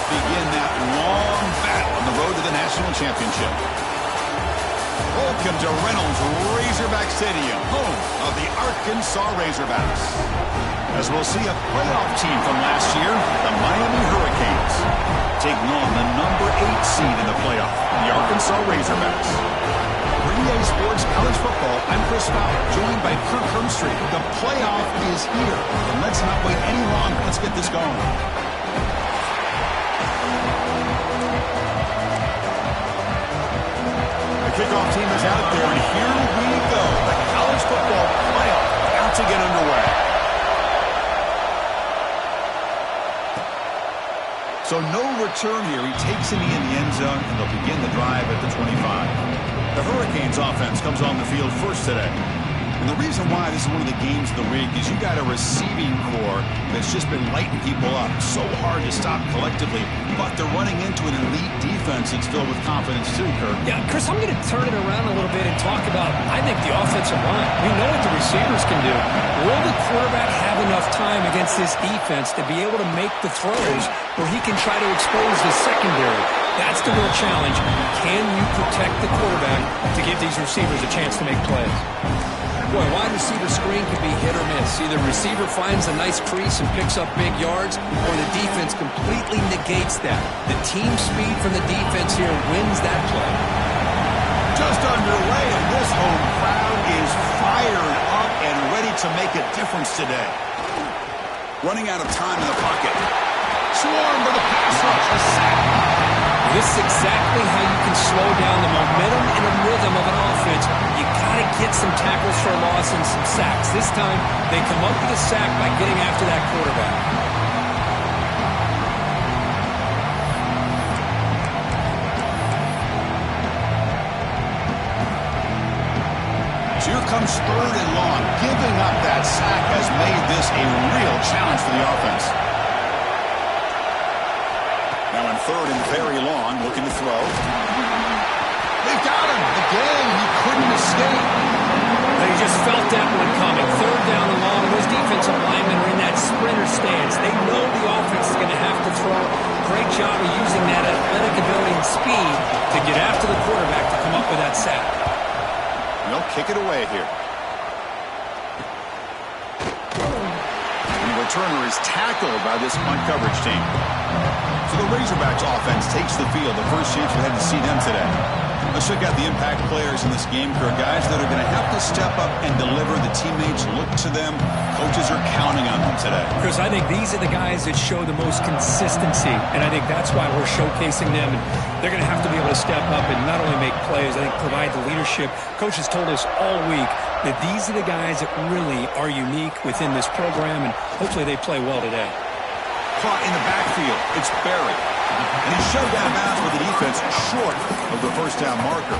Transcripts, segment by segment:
begin that long battle on the road to the national championship. Welcome to Reynolds Razorback Stadium, home of the Arkansas Razorbacks. As we'll see a playoff team from last year, the Miami Hurricanes, taking on the number 8 seed in the playoff, the Arkansas Razorbacks. For EA Sports College Football, I'm Chris Fowler, joined by Kirk Hermstreet. The playoff is here, and let's not wait any longer. Let's get this going. The kickoff team is out there, and here we go. The college football playoff about to get underway. So no return here. He takes it in the end zone, and they'll begin the drive at the 25. The Hurricanes offense comes on the field first today. And the reason why this is one of the games of the week is you got a receiving core that's just been lighting people up. So hard to stop collectively, but they're running into an elite defense that's filled with confidence too, Kirk. Yeah, Chris, I'm going to turn it around a little bit and talk about, I think, the offensive line. We know what the receivers can do. Will the quarterback have enough time against this defense to be able to make the throws where he can try to expose the secondary? That's the real challenge. Can you protect the quarterback to give these receivers a chance to make plays? Boy, wide receiver screen can be hit or miss. Either receiver finds a nice crease and picks up big yards, or the defense completely negates that. The team speed from the defense here wins that play. Just underway, and this home crowd is fired up and ready to make a difference today. Running out of time in the pocket. Swarm for the pass rush. A sack. This is exactly how you can slow down the momentum and the rhythm of an offense. You got to get some tackles for a loss and some sacks. This time, they come up with a sack by getting after that quarterback. So here comes 3rd and long. Giving up that sack has made this a real challenge for the offense. Now in 3rd and very long, looking to throw. They've got him. Again, he couldn't escape. They just felt that one coming. 3rd down and long. Those defensive linemen are in that sprinter stance. They know the offense is going to have to throw. Great job of using that athletic ability and speed to get after the quarterback to come up with that sack. And they'll kick it away here. And the returner is tackled by this punt coverage team. So the Razorbacks offense takes the field. The first chance we had to see them today. Let's check out the impact players in this game, Kirk. Guys that are going to have to step up and deliver. The teammates look to them. Coaches are counting on them today. Chris, I think these are the guys that show the most consistency, and I think that's why we're showcasing them. And they're going to have to be able to step up and not only make plays, I think provide the leadership. Coaches told us all week that these are the guys that really are unique within this program, and hopefully they play well today. Caught in the backfield. It's Barry. And he's shoved out of bounds with the defense short of the first down marker.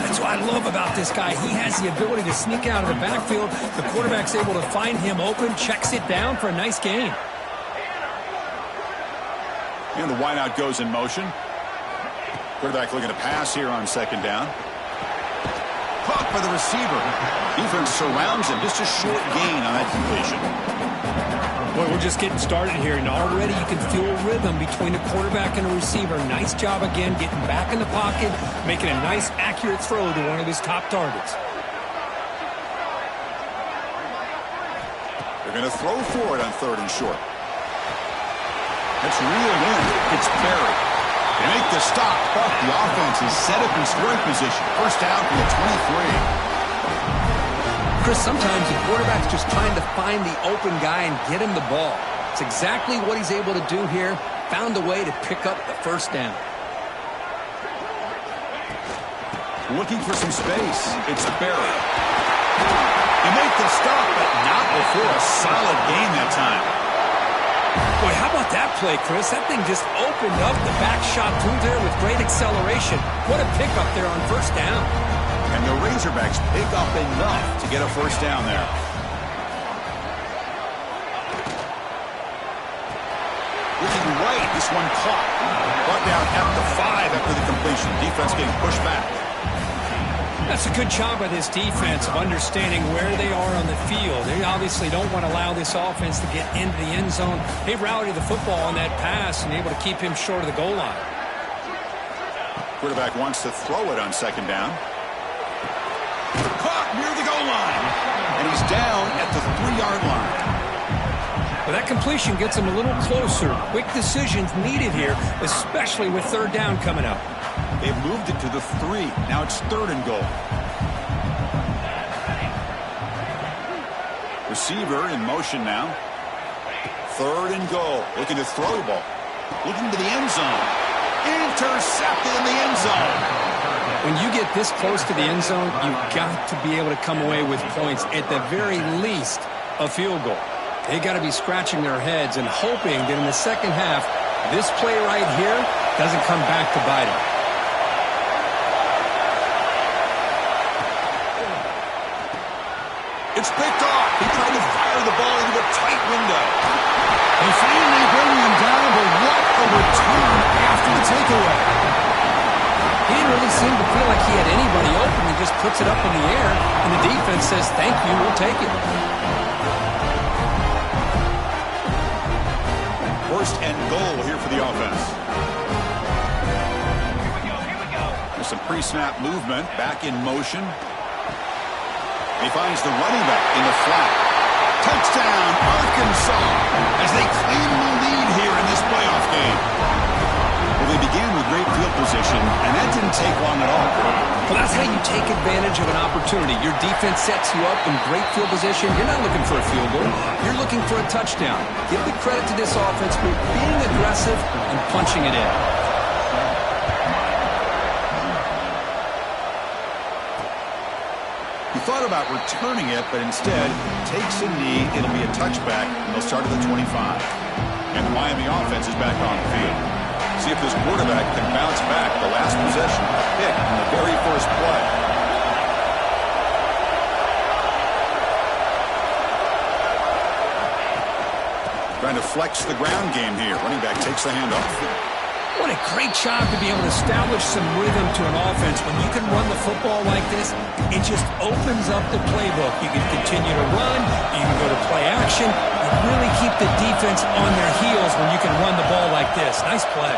That's what I love about this guy. He has the ability to sneak out of the backfield. The quarterback's able to find him open, checks it down for a nice gain. And the wideout goes in motion. Quarterback looking to pass here on 2nd down. Caught by the receiver. Defense surrounds him. Just a short gain on that completion. Boy, we're just getting started here, and already you can feel a rhythm between the quarterback and the receiver. Nice job again getting back in the pocket, making a nice, accurate throw to one of his top targets. They're going to throw for it on 3rd and short. That's reeled in. It's Barry. They make the stop, but the offense is set up in scoring position. First down from the 23. Chris, sometimes the quarterback's just trying to find the open guy and get him the ball. It's exactly what he's able to do here. Found a way to pick up the first down. Looking for some space. It's Barry. They make the stop, but not before a solid gain that time. Boy, how about that play, Chris? That thing just opened up the back shot through there with great acceleration. What a pickup there on first down. And the Razorbacks pick up enough to get a first down there. Looking right, this one caught. Brought down at the 5 after the completion. Defense getting pushed back. That's a good job by this defense of understanding where they are on the field. They obviously don't want to allow this offense to get into the end zone. They rallied the football on that pass and able to keep him short of the goal line. Quarterback wants to throw it on second down. Caught near the goal line. And he's down at the 3-yard line. Well, that completion gets him a little closer. Quick decisions needed here, especially with third down coming up. They've moved it to the 3. Now it's 3rd and goal. Receiver in motion now. 3rd and goal. Looking to throw the ball. Looking to the end zone. Intercepted in the end zone. When you get this close to the end zone, you've got to be able to come away with points. At the very least, a field goal. They got to be scratching their heads and hoping that in the second half, this play right here doesn't come back to bite them. It's picked off. He tried to fire the ball into a tight window. They finally bring him down, but what a return after the takeaway. He didn't really seem to feel like he had anybody open. He just puts it up in the air, and the defense says, thank you, we'll take it. 1st and goal here for the offense. Here we go. There's some pre-snap movement. Back in motion. He finds the running back in the flat. Touchdown, Arkansas, as they claim the lead here in this playoff game. Well, they began with great field position, and that didn't take long at all. Well, that's how you take advantage of an opportunity. Your defense sets you up in great field position. You're not looking for a field goal. You're looking for a touchdown. Give the credit to this offense for being aggressive and punching it in. He thought about returning it, but instead takes a knee. It'll be a touchback, and they'll start at the 25. And the Miami offense is back on the field. See if this quarterback can bounce back the last possession pick in the very first play. Trying to flex the ground game here. Running back takes the handoff. What a great job to be able to establish some rhythm to an offense. When you can run the football like this, it just opens up the playbook. You can continue to run. You can go to play action. You really keep the defense on their heels when you can run the ball like this. Nice play.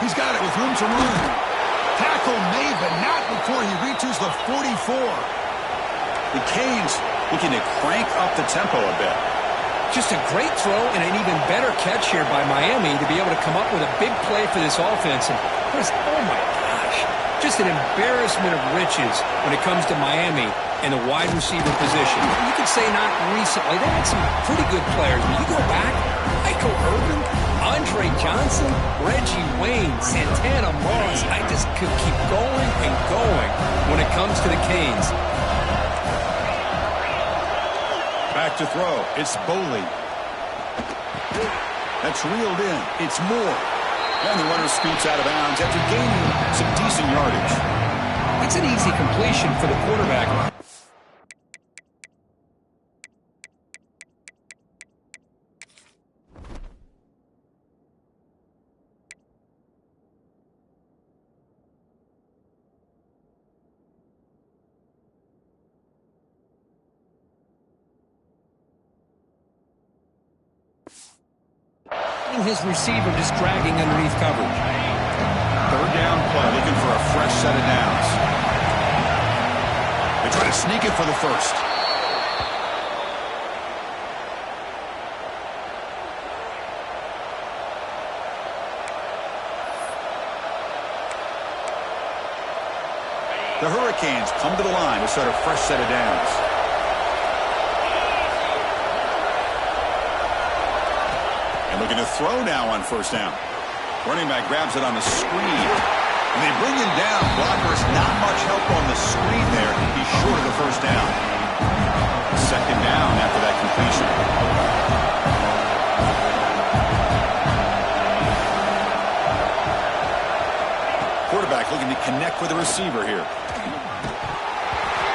He's got it with room to run. Tackle made, but not before he reaches the 44. The Canes looking to crank up the tempo a bit. Just a great throw and an even better catch here by Miami to be able to come up with a big play for this offense. And oh my gosh, just an embarrassment of riches when it comes to Miami in the wide receiver position. You could say not recently. They had some pretty good players. When you go back, Michael Irvin, Andre Johnson, Reggie Wayne, Santana Moss. I just could keep going and going when it comes to the Canes. Back to throw. It's Boley. That's reeled in. It's Moore. And the runner scoots out of bounds after gaining some decent yardage. It's an easy completion for the quarterback. His receiver just dragging underneath coverage. 3rd down play, looking for a fresh set of downs. They try to sneak it for the first. The Hurricanes come to the line to start a fresh set of downs. Looking to throw now on 1st down. Running back grabs it on the screen. And they bring him down. Blockers not much help on the screen there. He's short of the 1st down. 2nd down after that completion. Quarterback looking to connect with the receiver here.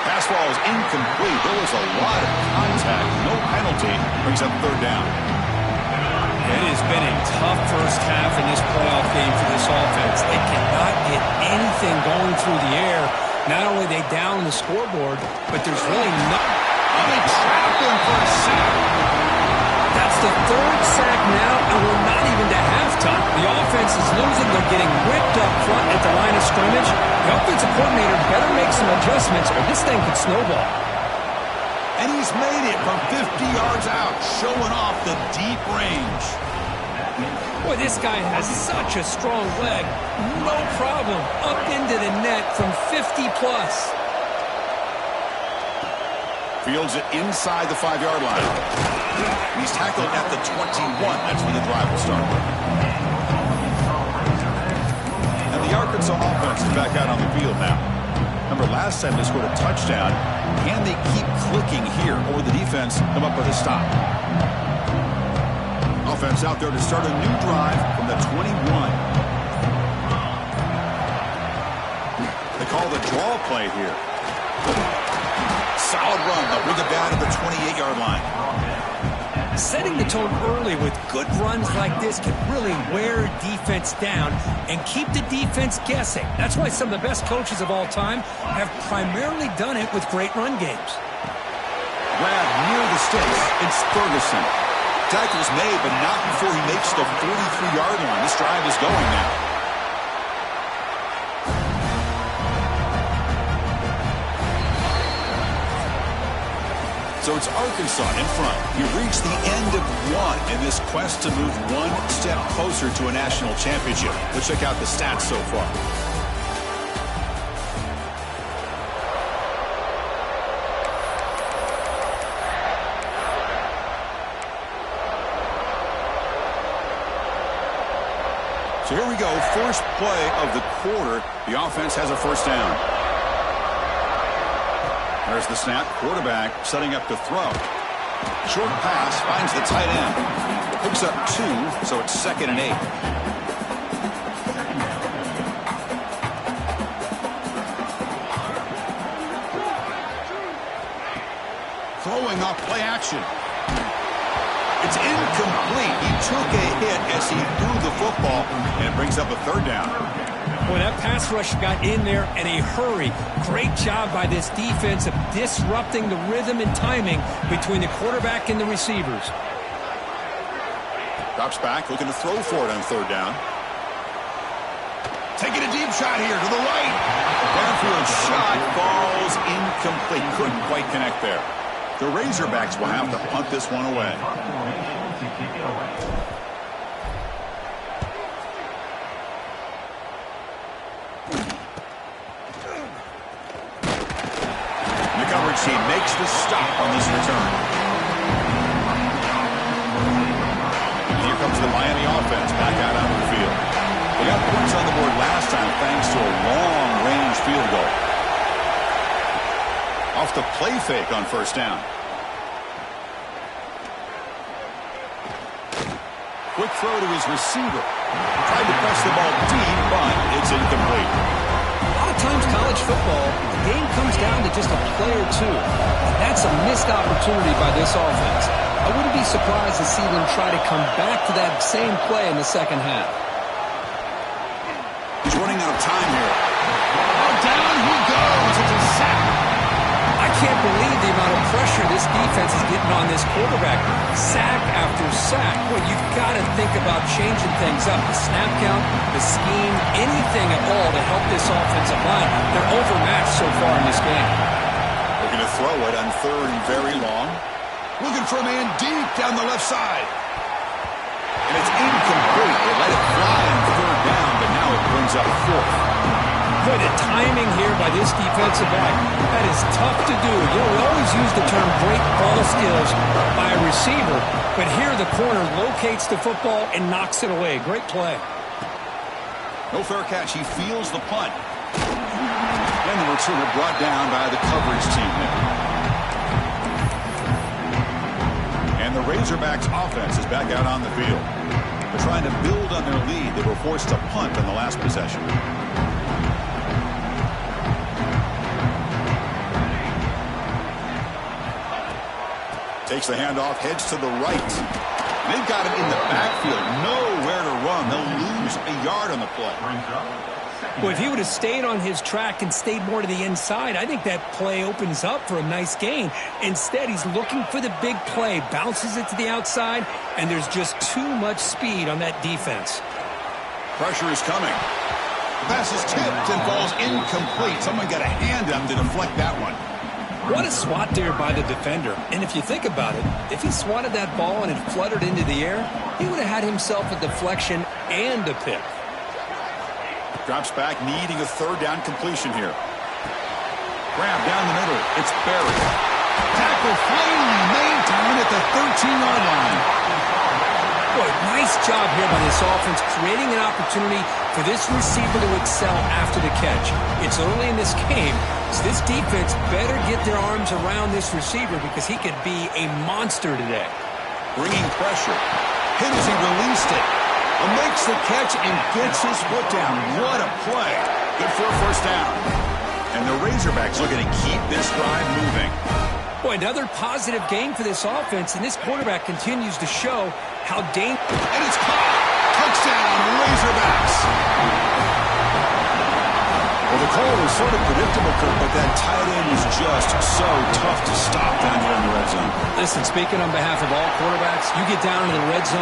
Pass ball is incomplete. There was a lot of contact. No penalty. Brings up 3rd down. It has been a tough first half in this playoff game for this offense. They cannot get anything going through the air. Not only are they down the scoreboard, but there's really nothing. Oh, they trapped him for a sack. That's the third sack now, and we're not even to halftime. The offense is losing. They're getting ripped up front at the line of scrimmage. The offensive coordinator better make some adjustments, or this thing could snowball. And he's made it from 50 yards out, showing off the deep range. Boy, this guy has such a strong leg. No problem. Up into the net from 50-plus. Fields it inside the 5-yard line. He's tackled at the 21. That's when the drive will start. And the Arkansas offense is back out on the field now. Remember, last time they scored a touchdown. Can they keep clicking here, or the defense come up with a stop? Offense out there to start a new drive from the 21. They call the draw play here. Solid run. They'll bring it down to the 28-yard line. Setting the tone early with good runs like this can really wear defense down and keep the defense guessing. That's why some of the best coaches of all time have primarily done it with great run games. Grab near the sticks. It's Ferguson. Tackle's made, but not before he makes the 43-yard line. This drive is going now. So it's Arkansas in front. You reach the end of one in this quest to move one step closer to a national championship. Let's check out the stats so far. So here we go. First play of the quarter. The offense has a first down. There's the snap. Quarterback setting up to throw. Short pass finds the tight end. Picks up 2, so it's 2nd and 8. Throwing off play action. It's incomplete. He took a hit as he threw the football, and it brings up a 3rd down. Boy, that pass rush got in there in a hurry. Great job by this defense of disrupting the rhythm and timing between the quarterback and the receivers. Drops back, looking to throw for it on 3rd down. Taking a deep shot here to the right. Downfield shot falls incomplete. Couldn't quite connect there. The Razorbacks will have to punt this one away. He makes the stop on this return. And here comes the Miami offense back out onto the field. They got points on the board last time thanks to a long-range field goal. Off the play fake on 1st down. Quick throw to his receiver. Tried to press the ball deep, but it's incomplete. A lot of times college football, the game comes down to just a play or two. And that's a missed opportunity by this offense. I wouldn't be surprised to see them try to come back to that same play in the second half. He's running out of time here. Oh, down he goes. It's a sack. I can't believe the amount of pressure this defense is getting on this quarterback. Sack after sack. Well, you've got to think about changing things up. The snap count, the scheme, anything at all to help this offensive line. They're overmatched so far in this game. Looking to throw it on 3rd and very long. Looking for a man deep down the left side. And it's incomplete. They let it fly on 3rd down, but now it brings up 4th. Boy, the timing here by this defensive back, that is tough to do. You know, we always use the term great ball skills by a receiver, but here the corner locates the football and knocks it away. Great play. No fair catch. He feels the punt. And the returner brought down by the coverage team there. And the Razorbacks offense is back out on the field. They're trying to build on their lead. They were forced to punt on the last possession. Takes the handoff, heads to the right. They've got him in the backfield, nowhere to run. They'll lose a yard on the play. Well, if he would have stayed on his track and stayed more to the inside, I think that play opens up for a nice gain. Instead, he's looking for the big play, bounces it to the outside, and there's just too much speed on that defense. Pressure is coming. The pass is tipped and falls incomplete. Someone got a hand up to deflect that one. What a swat there by the defender. And if you think about it, if he swatted that ball and it fluttered into the air, he would have had himself a deflection and a pick. Drops back, needing a third down completion here. Grab down the middle. It's buried. Tackle finally made down at the 13-yard line. Boy, nice job here by this offense, creating an opportunity for this receiver to excel after the catch. It's early in this game, so this defense better get their arms around this receiver because he could be a monster today. Bringing pressure. Hit as he released it. Makes the catch and gets his foot down. What a play. Good for a first down. And the Razorbacks looking to keep this drive moving. Boy, another positive game for this offense, and this quarterback continues to show how dangerous. And it's caught. Touchdown, Razorbacks. Well, the call was sort of predictable, Kurt, but that tight end is just so tough to stop down here in the red zone. Listen, speaking on behalf of all quarterbacks, you get down into the red zone.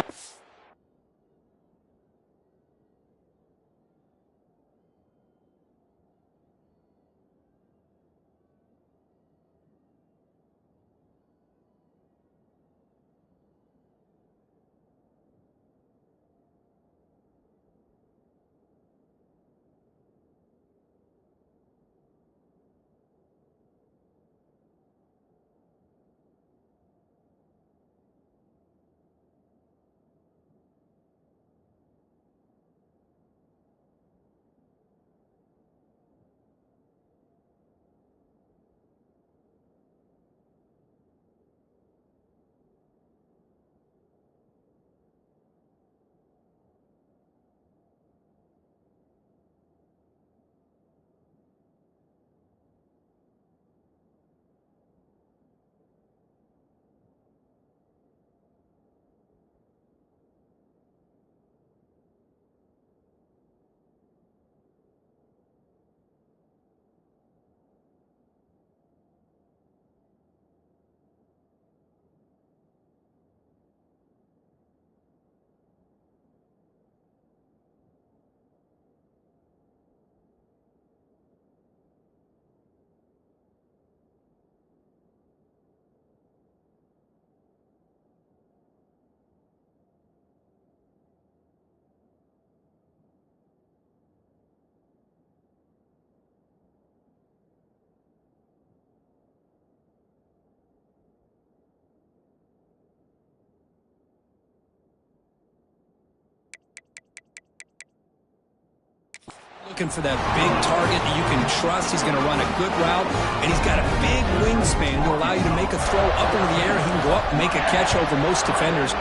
Looking for that big target that you can trust. He's going to run a good route, and he's got a big wingspan to allow you to make a throw up into the air. He can go up and make a catch over most defenders.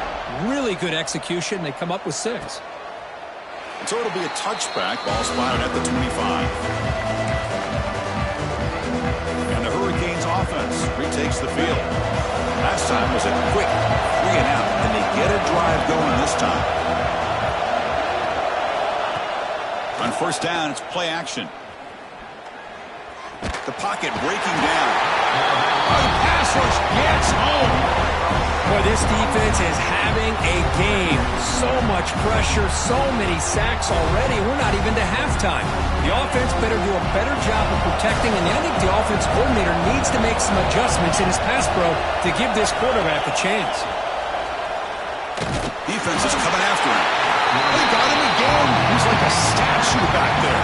Really good execution. They come up with 6. So it'll be a touchback. Ball spotted at the 25. And the Hurricanes offense retakes the field. Last time was a quick 3 and out, and they get a drive going this time. On first down, it's play action. The pocket breaking down. The pass rush gets home. Boy, this defense is having a game. So much pressure, so many sacks already. We're not even to halftime. The offense better do a better job of protecting, and I think the offense coordinator needs to make some adjustments in his pass pro to give this quarterback a chance. Defense is coming after him. They got him again. He's like a statue back there.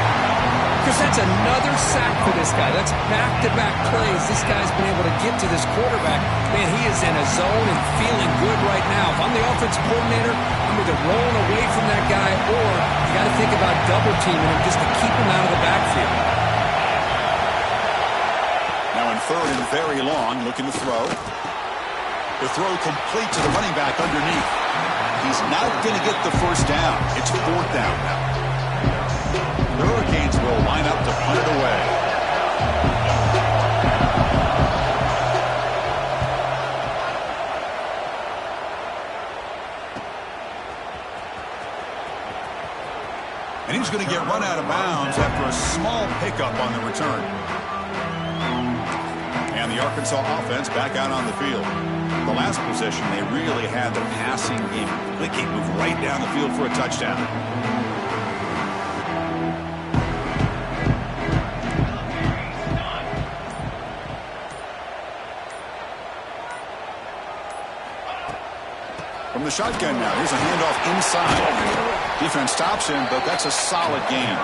Because that's another sack for this guy. That's back-to-back plays. This guy's been able to get to this quarterback. Man, he is in a zone and feeling good right now. If I'm the offensive coordinator, I'm either rolling away from that guy or you got to think about double-teaming him just to keep him out of the backfield. Now in third and very long, looking to throw. The throw complete to the running back underneath. He's not going to get the first down. It's 4th down now. The Hurricanes will line up to punt it away. And he's going to get run out of bounds after a small pickup on the return. And the Arkansas offense back out on the field. The last possession, they really had the passing game clicking, move right down the field for a touchdown. From the shotgun now, here's a handoff inside. Defense stops him, but that's a solid gain.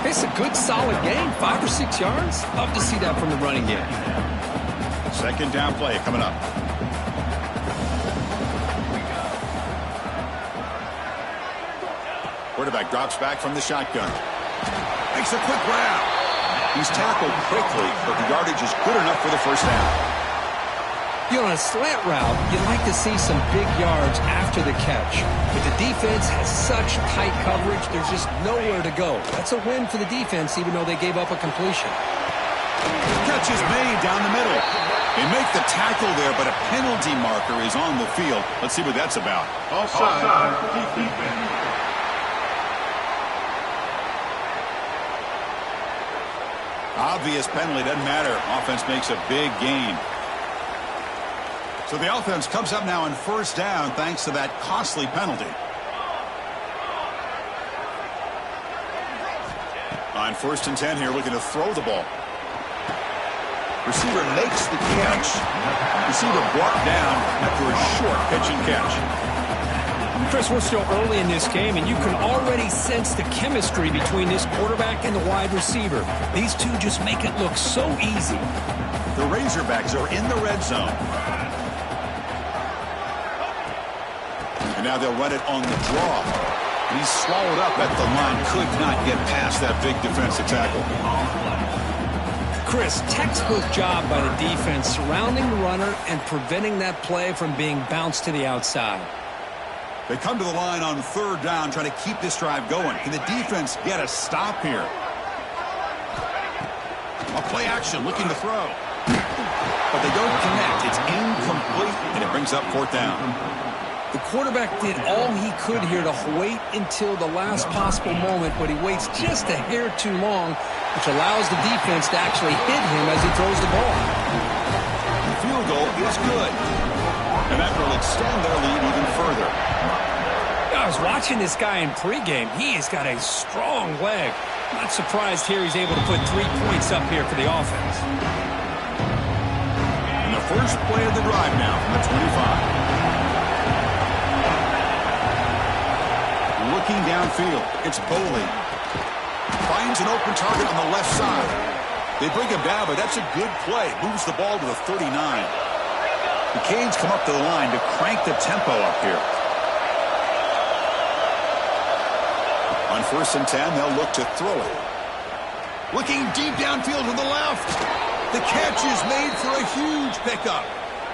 It's a good, solid gain. 5 or 6 yards. Love to see that from the running game. Second down play coming up. Quarterback drops back from the shotgun. Makes a quick grab. He's tackled quickly, but the yardage is good enough for the first down. You know, on a slant route, you'd like to see some big yards after the catch. But the defense has such tight coverage, there's just nowhere to go. That's a win for the defense, even though they gave up a completion. Catch is made down the middle. They make the tackle there, but a penalty marker is on the field. Let's see what that's about. Offside. Obvious penalty, doesn't matter. Offense makes a big gain. So the offense comes up now on first down thanks to that costly penalty. On 1st and 10 here, looking to throw the ball. Receiver makes the catch. Receiver brought down after a short pitch and catch. Chris, we're still early in this game, and you can already sense the chemistry between this quarterback and the wide receiver. These two just make it look so easy. The Razorbacks are in the red zone. And now they'll run it on the draw. He's swallowed up at the line. Could not get past that big defensive tackle. Chris, textbook job by the defense surrounding the runner and preventing that play from being bounced to the outside. They come to the line on 3rd down, trying to keep this drive going. Can the defense get a stop here? A play action, looking to throw. But they don't connect. It's incomplete, and it brings up 4th down. The quarterback did all he could here to wait until the last possible moment, but he waits just a hair too long, which allows the defense to actually hit him as he throws the ball. The field goal is good, and that will extend their lead even further. I was watching this guy in pregame. He has got a strong leg. Not surprised here he's able to put 3 points up here for the offense. And the first play of the drive now from the 25. Looking downfield, it's Boley. Finds an open target on the left side. They bring him down, but that's a good play. Moves the ball to the 39. The Canes come up to the line to crank the tempo up here. On 1st and 10, they'll look to throw it. Looking deep downfield to the left. The catch is made for a huge pickup.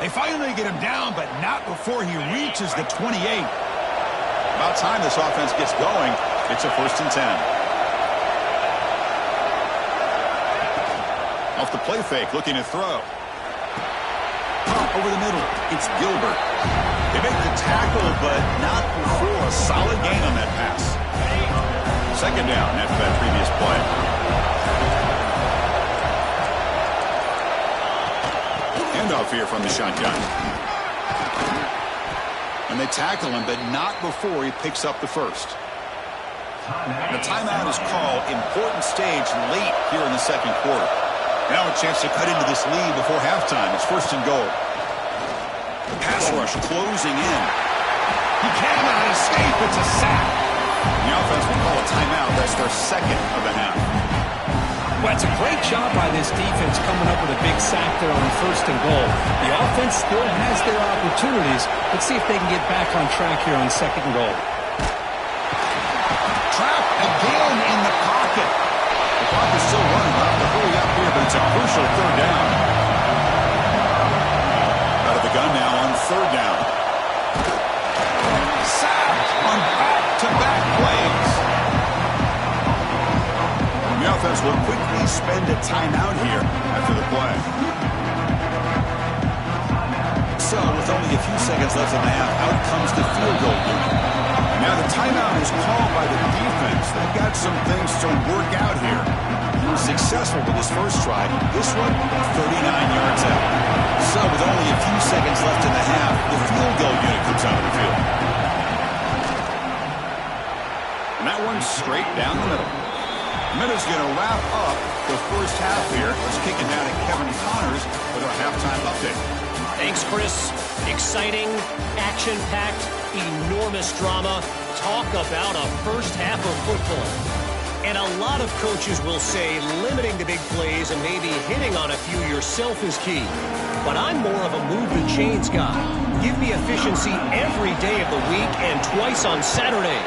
They finally get him down, but not before he reaches the 28. About time this offense gets going. It's a 1st and 10. Off the play fake, looking to throw. Pop over the middle. It's Gilbert. They make the tackle, but not before a solid gain on that pass. 2nd down after that previous play. Handoff here from the shotgun. And they tackle him, but not before he picks up the first. The timeout is called. Important stage late here in the 2nd quarter. Now a chance to cut into this lead before halftime. It's 1st and goal. The pass rush closing in. He cannot escape. It's a sack. The offense will call a timeout. That's their 2nd of the half. Well, it's a great job by this defense coming up with a big sack there on 1st and goal. The offense still has their opportunities. Let's see if they can get back on track here on 2nd and goal. Trapped again in the pocket. The clock is still running. We'll have to hurry up here, but it's a crucial 3rd down. Out of the gun now on 3rd down. Sacked on back-to-back plays. The offense will quickly spend a timeout here after the play. So, with only a few seconds left in the half, out comes the field goal unit. Now the timeout is called by the defense. They've got some things to work out here. He was successful with his first try. This one, 39 yards out. So with only a few seconds left in the half, the field goal unit comes out of the field. And that one's straight down the middle. Minutes going to wrap up the first half here. Let's kick it down to Kevin Connors with our halftime update. Thanks, Chris. Exciting, action-packed, enormous drama. Talk about a first half of football. And a lot of coaches will say limiting the big plays and maybe hitting on a few yourself is key. But I'm more of a move the chains guy. Give me efficiency every day of the week and twice on Saturday.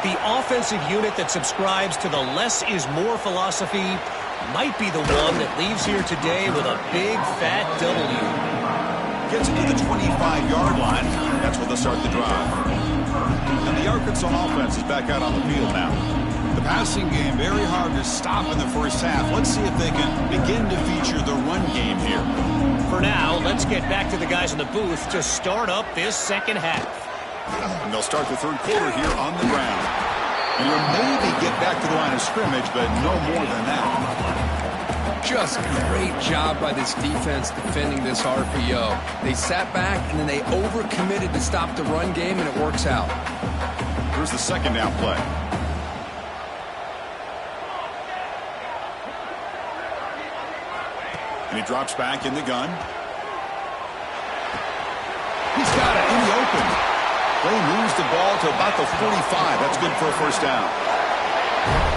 The offensive unit that subscribes to the less is more philosophy might be the one that leaves here today with a big fat W. Gets into the 25-yard line. That's where they'll start the drive. And the Arkansas offense is back out on the field now. The passing game very hard to stop in the first half. Let's see if they can begin to feature the run game here. For now, let's get back to the guys in the booth to start up this second half. And they'll start the third quarter here on the ground. And you'll maybe get back to the line of scrimmage, but no more than that. Just great job by this defense defending this RPO. They sat back, and then they overcommitted to stop the run game, and it works out. Here's the second down play. And he drops back in the gun. He's got it in the open. They moves the ball to about the 45. That's good for a first down.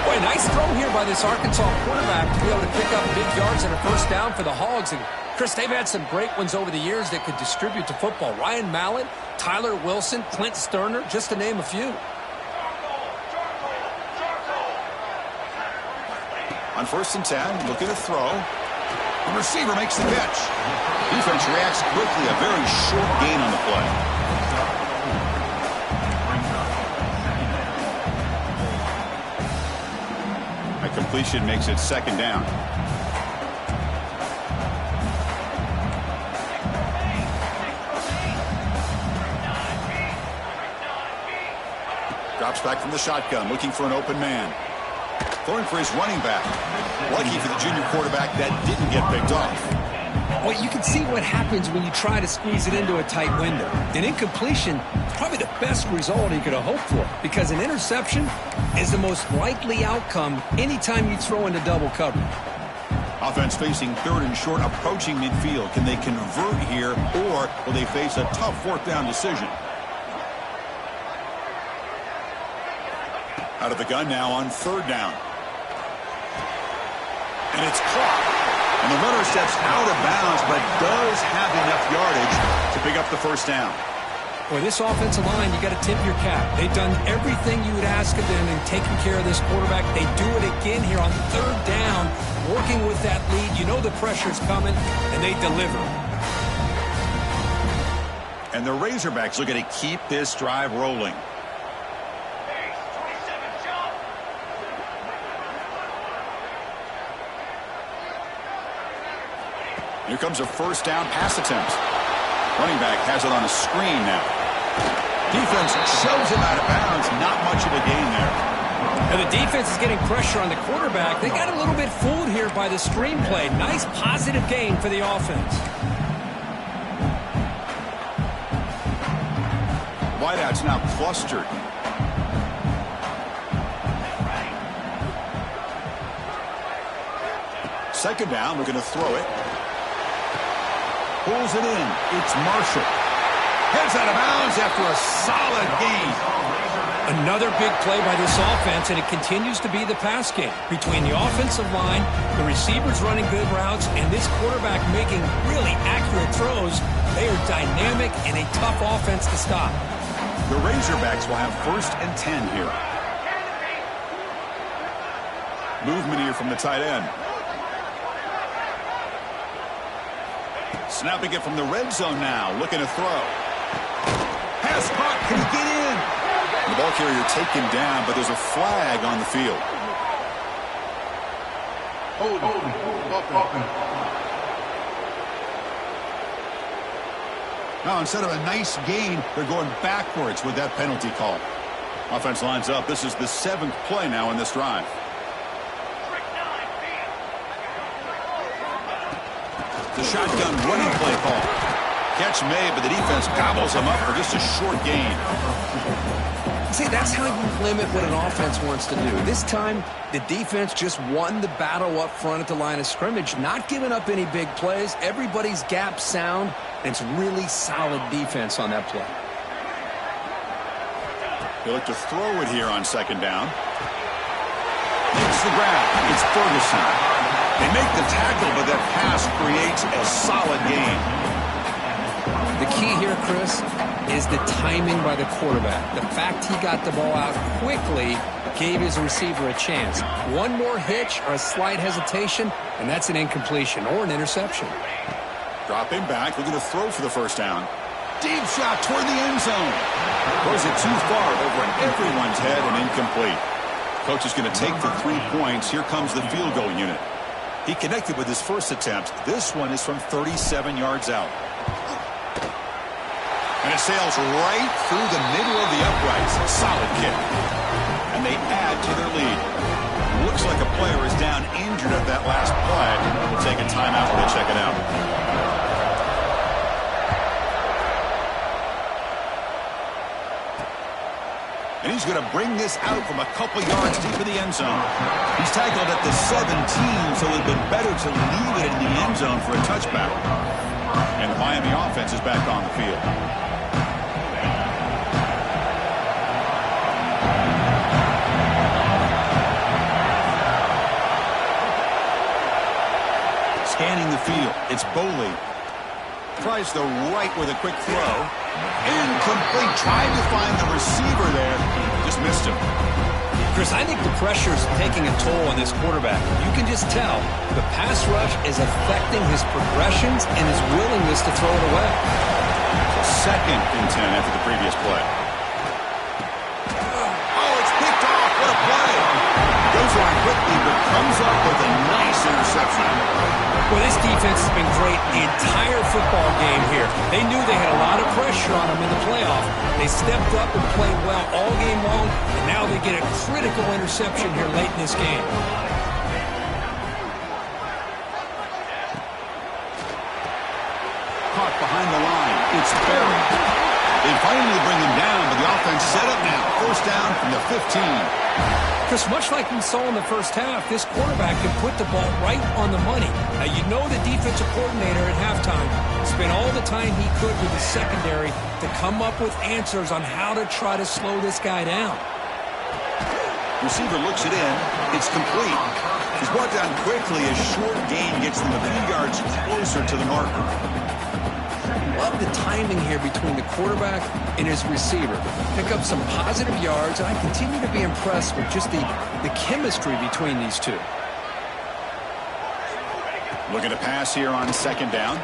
Boy, nice throw here by this Arkansas quarterback to be able to pick up big yards and a first down for the Hogs. And, Chris, they've had some great ones over the years that could distribute the football. Ryan Mallett, Tyler Wilson, Clint Sterner, just to name a few. On 1st and 10, looking to throw. The receiver makes the catch. Defense reacts quickly. A very short gain on the play. A completion makes it second down. Drops back from the shotgun, looking for an open man. Throwing for his running back. Lucky for the junior quarterback that didn't get picked off. Well, you can see what happens when you try to squeeze it into a tight window. An incompletion is probably the best result he could have hoped for, because an interception is the most likely outcome anytime you throw into double coverage. Offense facing 3rd and short, approaching midfield. Can they convert here, or will they face a tough 4th down decision? Out of the gun now on 3rd down. And it's caught. And the runner steps out of bounds, but does have enough yardage to pick up the first down. Boy, this offensive line, you got to tip your cap. They've done everything you would ask of them in taking care of this quarterback. They do it again here on 3rd down, working with that lead. You know the pressure's coming, and they deliver. And the Razorbacks looking to keep this drive rolling. Here comes a first down pass attempt. Running back has it on a screen now. Defense shoves him out of bounds. Not much of a gain there. And the defense is getting pressure on the quarterback. They got a little bit fooled here by the screen play. Nice positive gain for the offense. Wideouts now clustered. Second down, we're going to throw it. Pulls it in. It's Marshall. Heads out of bounds after a solid gain. Another big play by this offense, and it continues to be the pass game. Between the offensive line, the receivers running good routes, and this quarterback making really accurate throws, they are dynamic and a tough offense to stop. The Razorbacks will have 1st and 10 here. Movement here from the tight end. Snapping it from the red zone now, looking to throw. Pass caught, can he get in? The ball carrier taken down, but there's a flag on the field. Now, instead of a nice gain, they're going backwards with that penalty call. Offense lines up. This is the 7th play now in this drive. The shotgun running play call. Catch made, but the defense gobbles him up for just a short gain. See, that's how you limit what an offense wants to do. This time, the defense just won the battle up front at the line of scrimmage, not giving up any big plays. Everybody's gap sound, and it's really solid defense on that play. They look to throw it here on 2nd down. Makes the grab. It's Ferguson. They make the tackle, but that pass creates a solid gain. The key here, Chris, is the timing by the quarterback. The fact he got the ball out quickly gave his receiver a chance. One more hitch or a slight hesitation, and that's an incompletion or an interception. Dropping back, looking to throw for the 1st down. Deep shot toward the end zone. Throws it too far over everyone's head and incomplete. Coach is going to take the 3 points. Here comes the field goal unit. He connected with his first attempt. This one is from 37 yards out. And it sails right through the middle of the uprights. Solid kick. And they add to their lead. Looks like a player is down injured at that last play. We'll take a timeout to check it out. And he's going to bring this out from a couple yards deep in the end zone. He's tackled at the 17, so it would have been better to leave it in the end zone for a touchback. And the Miami offense is back on the field. Scanning the field, it's Boley. Tries the right with a quick throw. Incomplete. Tried to find the receiver there. Just missed him. Chris, I think the pressure is taking a toll on this quarterback. You can just tell the pass rush is affecting his progressions and his willingness to throw it away. So 2nd and 10 after the previous play. Oh, it's picked off. What a play. Goes on quickly, but comes up with a nice interception. Well, this defense has been great the entire football game here. They knew they had a lot of pressure on them in the playoff. They stepped up and played well all game long, and now they get a critical interception here late in this game. Caught behind the line. It's Barry. They finally bring him down, but the offense set up now. 1st down from the 15. Chris, much like we saw in the first half, this quarterback can put the ball right on the money. Now, you know the defensive coordinator at halftime spent all the time he could with the secondary to come up with answers on how to try to slow this guy down. Receiver looks it in. It's complete. He's brought down quickly. A short gain gets them a few yards closer to the marker. Love the timing here between the quarterback and his receiver. Pick up some positive yards, and I continue to be impressed with just the chemistry between these two. Looking to pass here on 2nd down.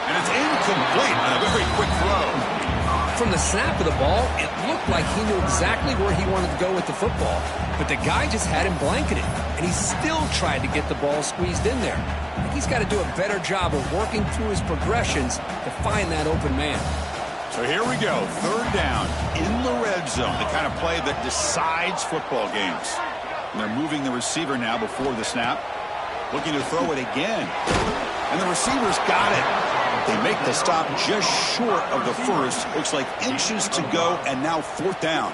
And it's incomplete on a very quick throw. From the snap of the ball, it looked like he knew exactly where he wanted to go with the football. But the guy just had him blanketed, and he still tried to get the ball squeezed in there. He's got to do a better job of working through his progressions to find that open man. So here we go, 3rd down in the red zone, the kind of play that decides football games. And they're moving the receiver now before the snap, looking to throw it again. And the receiver's got it. They make the stop just short of the 1st. Looks like inches to go, and now 4th down.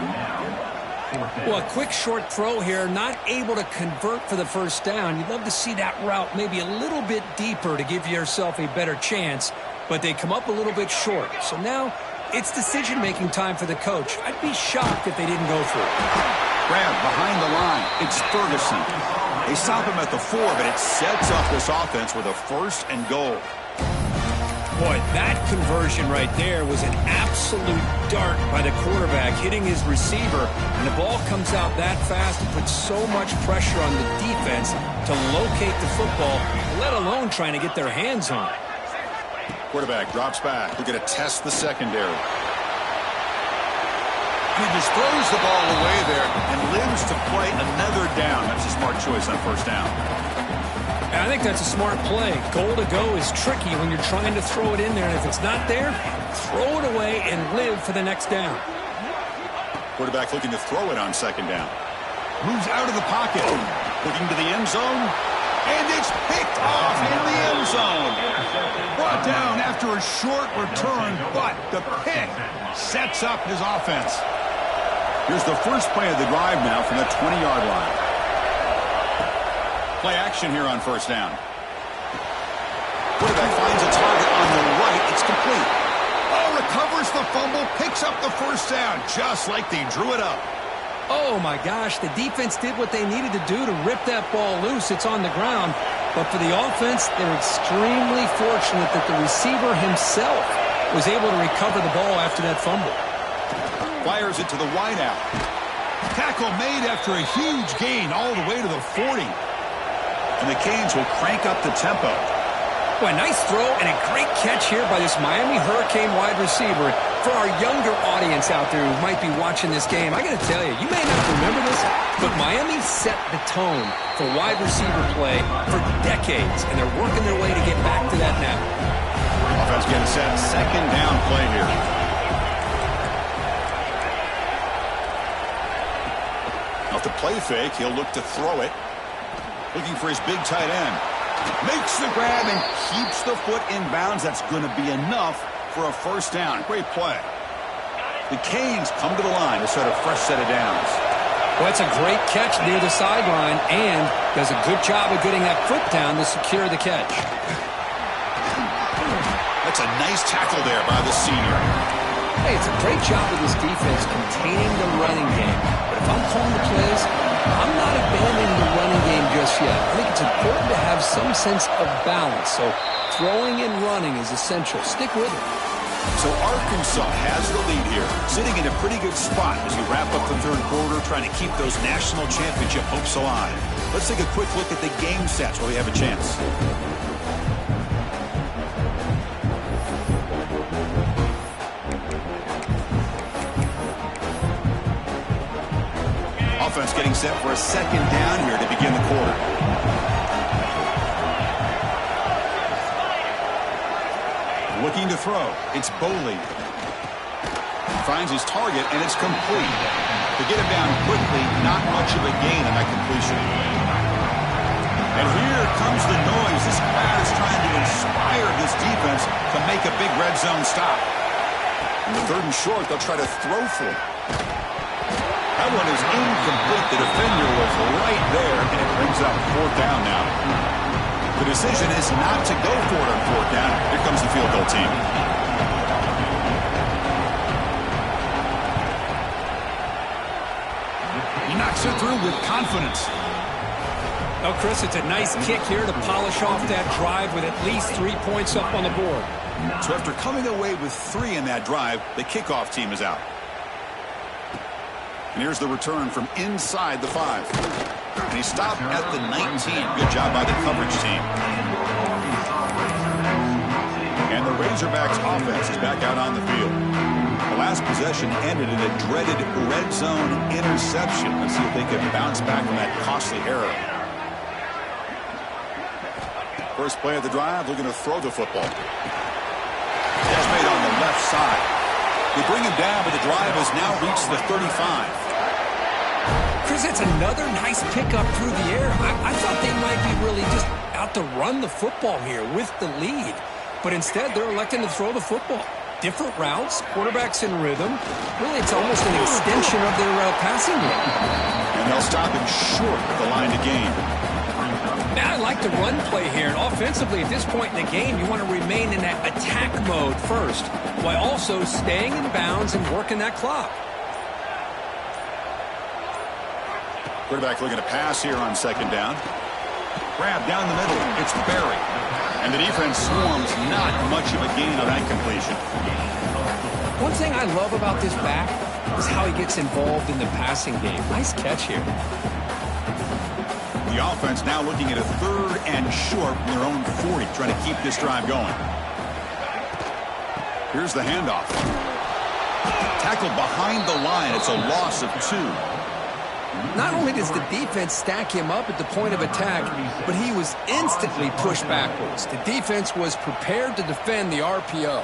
Well, a quick short throw here, not able to convert for the 1st down. You'd love to see that route maybe a little bit deeper to give yourself a better chance, but they come up a little bit short. So now it's decision-making time for the coach. I'd be shocked if they didn't go for it. Grab behind the line. It's Ferguson. They stop him at the 4, but it sets up this offense with a 1st and goal. Boy, that conversion right there was an absolute dart by the quarterback, hitting his receiver, and the ball comes out that fast and puts so much pressure on the defense to locate the football, let alone trying to get their hands on it. Quarterback drops back. They're going to test the secondary. He just throws the ball away there and lives to play another down. That's a smart choice on 1st down. I think that's a smart play. Goal to go is tricky when you're trying to throw it in there, and if it's not there, throw it away and live for the next down. Quarterback looking to throw it on second down. Moves out of the pocket. Looking to the end zone. And it's picked off in the end zone. Brought down after a short return, but the pick sets up his offense. Here's the first play of the drive now from the 20-yard line. Play action here on first down. Quarterback finds a target on the right. It's complete. Oh, recovers the fumble, picks up the first down, just like they drew it up. Oh, my gosh, the defense did what they needed to do to rip that ball loose. It's on the ground. But for the offense, they're extremely fortunate that the receiver himself was able to recover the ball after that fumble. Fires it to the wideout. Tackle made after a huge gain all the way to the 40. And the Canes will crank up the tempo. Well, a nice throw and a great catch here by this Miami Hurricane wide receiver. For our younger audience out there who might be watching this game, I got to tell you, you may not remember this, but Miami set the tone for wide receiver play for decades, and they're working their way to get back to that now. Offense getting set. Second down play here. Off the play fake, he'll look to throw it. Looking for his big tight end. Makes the grab and keeps the foot in bounds. That's going to be enough for a first down. Great play. The Canes come to the line to set a fresh set of downs. Well, that's a great catch near the sideline and does a good job of getting that foot down to secure the catch. That's a nice tackle there by the senior. Hey, it's a great job of this defense containing the running game. But if I'm calling the plays, I'm not abandoning the running game just yet. I think it's important to have some sense of balance. So throwing and running is essential. Stick with it. So Arkansas has the lead here, sitting in a pretty good spot as we wrap up the third quarter, trying to keep those national championship hopes alive. Let's take a quick look at the game stats while we have a chance. Offense getting set for a second down here to begin the quarter. Looking to throw. It's Boley. Finds his target, and it's complete. To get him down quickly, not much of a gain on that completion. And here comes the noise. This crowd is trying to inspire this defense to make a big red zone stop. In the third and short, they'll try to throw for it. That one is incomplete. The defender was right there, and it brings up fourth down now. The decision is not to go for it on fourth down. Here comes the field goal team. He knocks it through with confidence. Oh, Chris, it's a nice kick here to polish off that drive with at least 3 points up on the board. So after coming away with 3 in that drive, the kickoff team is out. And here's the return from inside the 5. And he stopped at the 19. Good job by the coverage team. And the Razorbacks offense is back out on the field. The last possession ended in a dreaded red zone interception. Let's see if they can bounce back from that costly error. First play of the drive, looking to throw the football. That's made on the left side. They bring him down, but the drive has now reached the 35. Chris, that's another nice pickup through the air. I thought they might be really just out to run the football here with the lead. But instead, they're electing to throw the football. Different routes, quarterbacks in rhythm. Really, it's almost an extension of their passing game. And they'll stop him short at the line to gain. Now, I like the run play here. And offensively, at this point in the game, you want to remain in that attack mode first, while also staying in bounds and working that clock. Quarterback looking to pass here on second down. Grab down the middle. It's Berry. And the defense swarms. Not much of a gain on that completion. One thing I love about this back is how he gets involved in the passing game. Nice catch here. The offense now looking at a third and short from their own 40, trying to keep this drive going. Here's the handoff. Tackled behind the line. It's a loss of 2. Not only does the defense stack him up at the point of attack, but he was instantly pushed backwards. The defense was prepared to defend the RPO.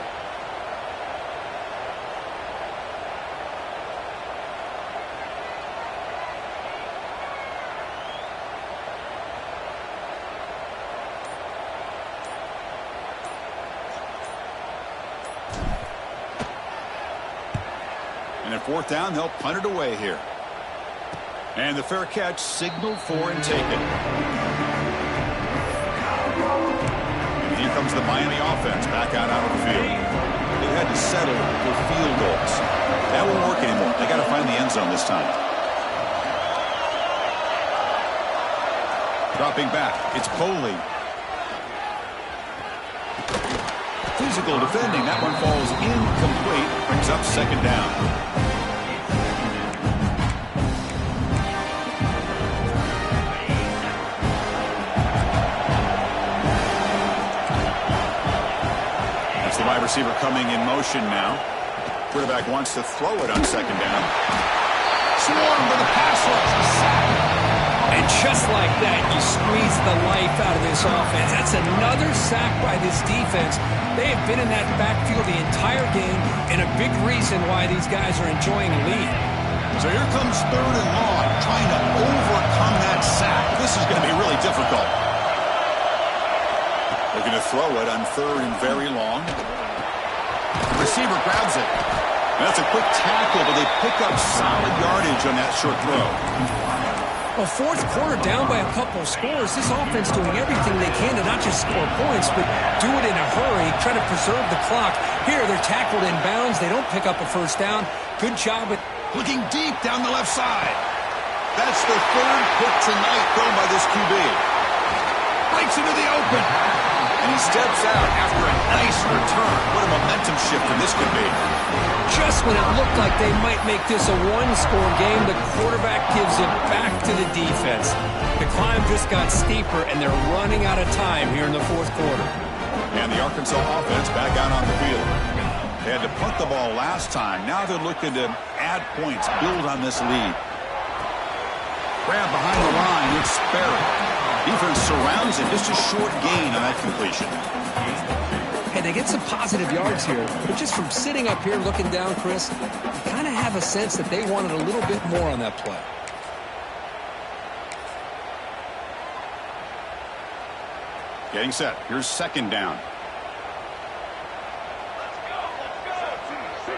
And at fourth down, they'll punt it away here. And the fair catch signaled for and taken. And here comes the Miami offense back out onto the field. They had to settle for field goals. That won't work anymore. They got to find the end zone this time. Dropping back, it's Coley. Physical defending. That one falls incomplete. Brings up second down. That's the wide receiver coming in motion now. Quarterback wants to throw it on second down. Swarmed by the pass rush. And just like that, you squeeze the life out of this offense. That's another sack by this defense. They have been in that backfield the entire game, and a big reason why these guys are enjoying the lead. So here comes third and long, trying to overcome that sack. This is going to be really difficult. Looking to throw it on third and very long. The receiver grabs it. That's a quick tackle, but they pick up solid yardage on that short throw. Well, fourth quarter down by a couple of scores. This offense doing everything they can to not just score points, but do it in a hurry, try to preserve the clock. Here, they're tackled in bounds. They don't pick up a first down. Good job at looking deep down the left side. That's the third pick tonight thrown by this QB. Breaks into the open. And he steps out after a nice return. What a momentum shifter this could be. Just when it looked like they might make this a one-score game, the quarterback gives it back to the defense. The climb just got steeper, and they're running out of time here in the fourth quarter. And the Arkansas offense back out on the field. They had to punt the ball last time. Now they're looking to add points, build on this lead. Grab behind the line, it's Sperry. Defense surrounds him. Just a short gain on that completion. Hey, they get some positive yards here, but just from sitting up here looking down, Chris, you kind of have a sense that they wanted a little bit more on that play. Getting set. Here's second down.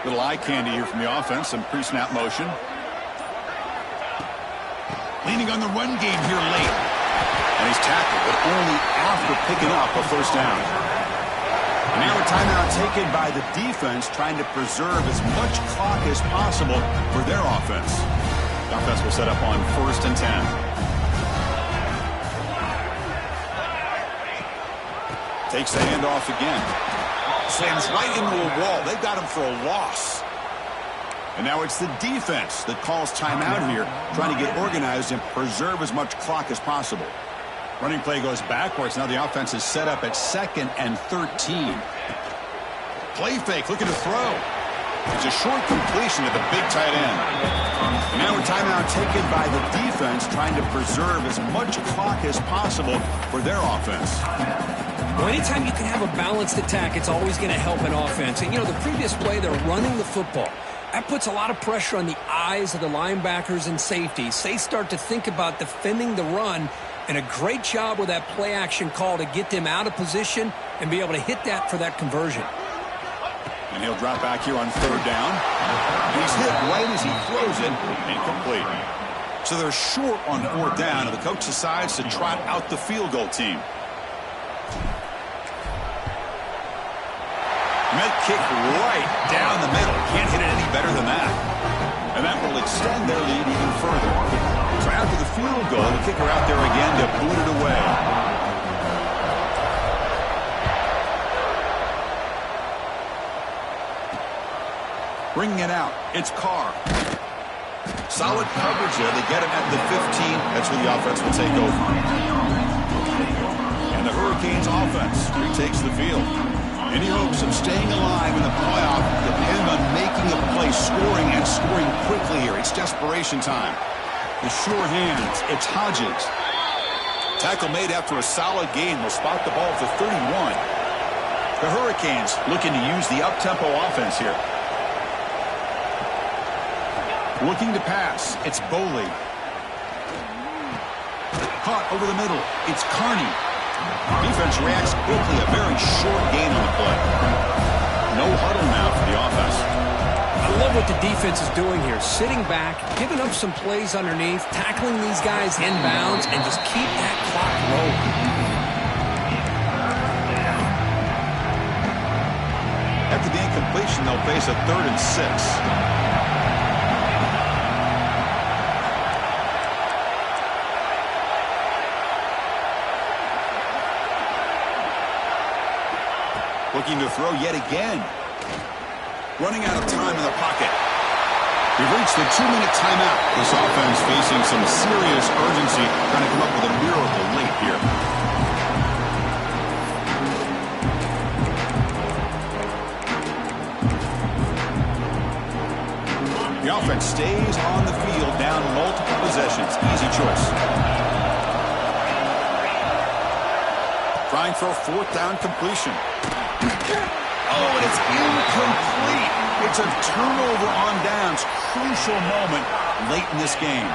Little eye candy here from the offense. Some pre-snap motion. Leaning on the run game here late. And he's tackled, but only after picking up a first down. And now a timeout taken by the defense, trying to preserve as much clock as possible for their offense. The offense will set up on 1st and 10. Takes the handoff again. Slams right into a wall. They've got him for a loss. And now it's the defense that calls timeout here, trying to get organized and preserve as much clock as possible. Running play goes backwards. Now the offense is set up at 2nd and 13. Play fake, looking to throw. It's a short completion to the big tight end. And now a timeout taken by the defense, trying to preserve as much clock as possible for their offense. Well, anytime you can have a balanced attack, it's always going to help an offense. And, you know, the previous play, they're running the football. That puts a lot of pressure on the eyes of the linebackers and safeties. They start to think about defending the run, and a great job with that play action call to get them out of position and be able to hit that for that conversion. And he'll drop back here on third down. He's hit right as he throws it. Incomplete. So they're short on fourth down, and the coach decides to trot out the field goal team. Med kick right down the middle. Can't hit it any better than that. And that will extend their lead even further. So after the field goal, the kicker out there again to boot it away. Bringing it out, it's Carr. Solid coverage there. They get him at the 15. That's where the offense will take over. And the Hurricanes offense retakes the field. Any hopes of staying alive in the playoff depend on making a play, scoring, and scoring quickly here. It's desperation time. The sure hands, it's Hodges. Tackle made after a solid gain. Will spot the ball at the 31. The Hurricanes looking to use the up-tempo offense here. Looking to pass, it's Boley. Caught over the middle, it's Carney. Defense reacts quickly, a very short gain on the play. No huddle now for the offense. A I love what the defense is doing here. Sitting back, giving up some plays underneath, tackling these guys inbounds, and just keep that clock rolling. After the incompletion, they'll face a 3rd and 6. Looking to throw yet again. Running out of time in the pocket. We've reached the 2-minute timeout. This offense facing some serious urgency, trying to come up with a miracle late here. The offense stays on the field, down multiple possessions. Easy choice. Trying for a 4th down completion. Oh, and it's incomplete. It's a turnover on downs. Crucial moment late in this game.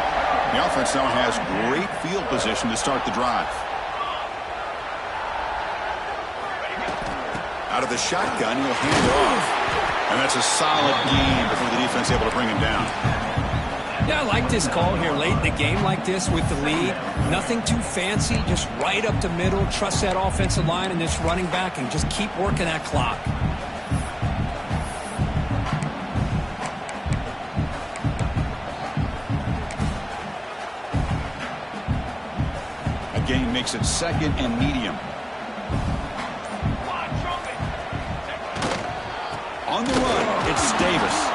The offense now has great field position to start the drive. Out of the shotgun, he'll hand it off. And that's a solid game before the defense able to bring him down. Yeah, I like this call here late in the game like this with the lead. Nothing too fancy, just right up the middle. Trust that offensive line and this running back and just keep working that clock. A gain makes it 2nd and medium. On the run, it's Davis.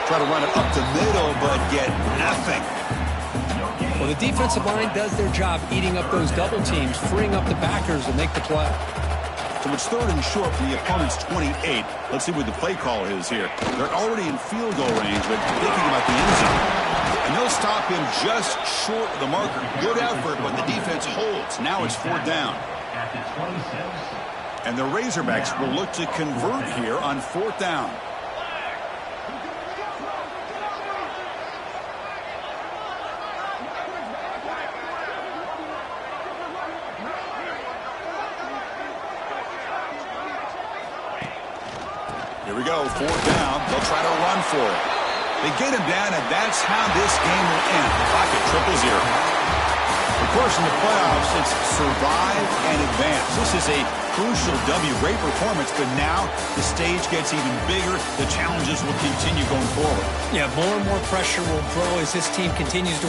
Try to run it up the middle, but get nothing. Well, the defensive line does their job eating up those double teams, freeing up the backers to make the play. So it's 3rd and short from the opponent's 28. Let's see what the play call is here. They're already in field goal range, but thinking about the end zone. And they'll stop him just short of the marker. Good effort, but the defense holds. Now it's 4th down. And the Razorbacks will look to convert here on 4th down. Here we go, 4th down. They'll try to run for it. They get him down, and that's how this game will end. Pocket 0-0. Of course, in the playoffs, it's survive and advance. This is a crucial W. Great performance, but now the stage gets even bigger. The challenges will continue going forward. Yeah, more and more pressure will grow as this team continues to